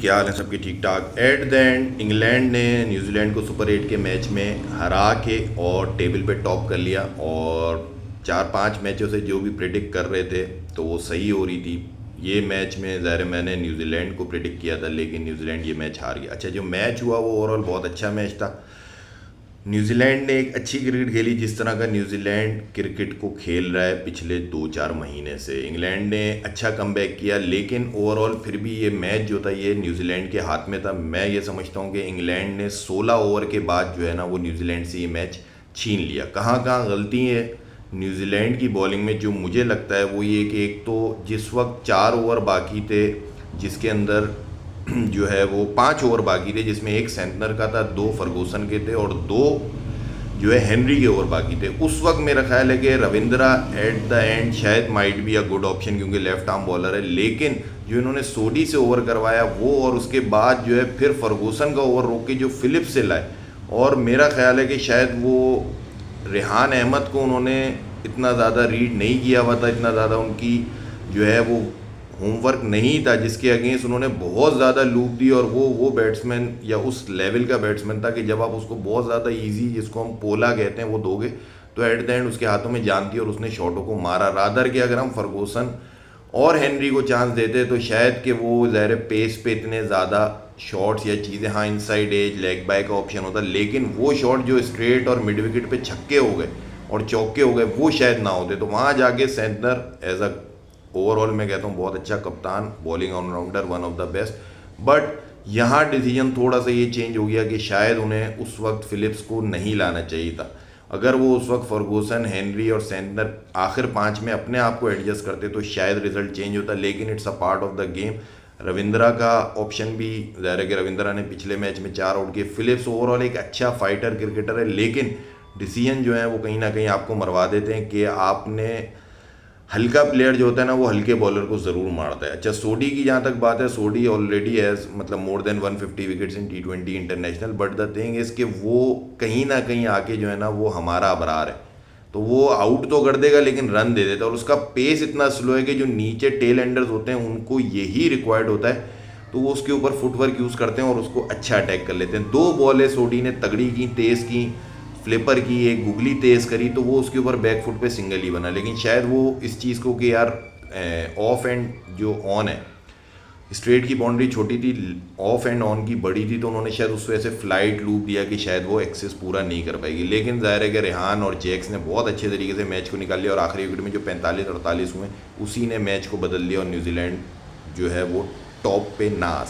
क्या हाल है सबके? ठीक ठाक। एट द एंड इंग्लैंड ने न्यूजीलैंड को सुपर 8 के मैच में हरा के और टेबल पे टॉप कर लिया। और 4-5 मैचों से जो भी प्रिडिक्ट कर रहे थे तो वो सही हो रही थी। ये मैच में ज़ाहिर है मैंने न्यूजीलैंड को प्रिडिक्ट किया था, लेकिन न्यूजीलैंड ये मैच हार गया। अच्छा, जो मैच हुआ वो ओवरऑल बहुत अच्छा मैच था। न्यूजीलैंड ने एक अच्छी क्रिकेट खेली, जिस तरह का न्यूजीलैंड क्रिकेट को खेल रहा है पिछले 2-4 महीने से। इंग्लैंड ने अच्छा कमबैक किया, लेकिन ओवरऑल फिर भी ये मैच जो था ये न्यूजीलैंड के हाथ में था। मैं ये समझता हूँ कि इंग्लैंड ने 16 ओवर के बाद जो है ना वो न्यूजीलैंड से ये मैच छीन लिया। कहाँ कहाँ गलती है न्यूजीलैंड की बॉलिंग में, जो मुझे लगता है वो ये कि एक तो जिस वक्त 4 ओवर बाकी थे, जिसके अंदर जो है वो 5 ओवर बाकी थे, जिसमें एक सेंटनर का था, 2 फर्गूसन के थे और 2 जो है हेनरी के ओवर बाकी थे। उस वक्त मेरा ख्याल है कि रविंद्रा एट द एंड शायद might be a good option, क्योंकि लेफ्ट आर्म बॉलर है। लेकिन जो इन्होंने सोडी से ओवर करवाया वो, और उसके बाद जो है फिर फर्गूसन का ओवर रोक के जो फिलिप से लाए, और मेरा ख्याल है कि शायद वो रेहान अहमद को उन्होंने इतना ज़्यादा रीड नहीं किया हुआ था, इतना ज़्यादा उनकी जो है वो होमवर्क नहीं था, जिसके अगेंस्ट उन्होंने बहुत ज़्यादा लूप दी। और वो बैट्समैन या उस लेवल का बैट्समैन था कि जब आप उसको बहुत ज़्यादा इजी, जिसको हम पोला कहते हैं, वो दोगे तो एट द एंड उसके हाथों में जान थी और उसने शॉटों को मारा। रादर कि अगर हम फर्गूसन और हेनरी को चांस देते तो शायद कि वो ज़ाहिर पेस पे इतने ज़्यादा शॉट्स या चीज़ें, हाँ इनसाइड एज लेग बाय का ऑप्शन होता, लेकिन वो शॉट जो स्ट्रेट और मिड विकेट पे छक्के हो गए और चौके हो गए वो शायद ना होते। तो वहाँ जाके सेंटनर एज अ ओवरऑल मैं कहता हूँ बहुत अच्छा कप्तान, bowling all rounder, one of the best. But यहाँ डिसीजन थोड़ा सा ये चेंज हो गया कि शायद उन्हें उस वक्त फिलिप्स को नहीं लाना चाहिए था। अगर वो उस वक्त फर्गूसन, हेनरी और सेंटनर आखिर 5 में अपने आप को एडजस्ट करते तो शायद रिजल्ट चेंज होता, लेकिन it's a part of the game. Ravindra का ऑप्शन भी ज़ाहिर है कि रविंद्रा ने पिछले मैच में 4 आउट किए। फिलिप्स ओवरऑल एक अच्छा फाइटर क्रिकेटर है, लेकिन डिसीजन जो है वो कहीं ना कहीं आपको मरवा देते हैं कि आपने हल्का प्लेयर जो होता है ना वो हल्के बॉलर को ज़रूर मारता है। अच्छा, सोडी की जहाँ तक बात है, सोडी ऑलरेडी हैज़ मतलब more than 150 wickets in T20 international. But the thing is कि वो कहीं ना कहीं आके जो है ना वो हमारा अबरार है, तो वो आउट तो कर देगा लेकिन रन दे देता है। और उसका पेस इतना स्लो है कि जो नीचे टेल एंडर्स होते हैं उनको यही रिक्वायर्ड होता है, तो वो उसके ऊपर फुटवर्क यूज़ करते हैं और उसको अच्छा अटैक कर लेते हैं। 2 बॉलें सोडी ने तगड़ी की, तेज़ की, फ्लिपर की, एक गुगली तेज़ करी, तो वो उसके ऊपर बैक फुट पे सिंगल ही बना। लेकिन शायद वो इस चीज़ को कि यार ऑफ एंड जो ऑन है, स्ट्रेट की बाउंड्री छोटी थी, ऑफ एंड ऑन की बड़ी थी, तो उन्होंने शायद उस वजह से फ्लाइट लूप दिया कि शायद वो एक्सेस पूरा नहीं कर पाएगी। लेकिन ज़ाहिर है कि रेहान और जैक्स ने बहुत अच्छे तरीके से मैच को निकाल लिया और आखिरी विकेट में जो 45-48 हुए उसी ने मैच को बदल दिया और न्यूजीलैंड जो है वो टॉप पे ना आ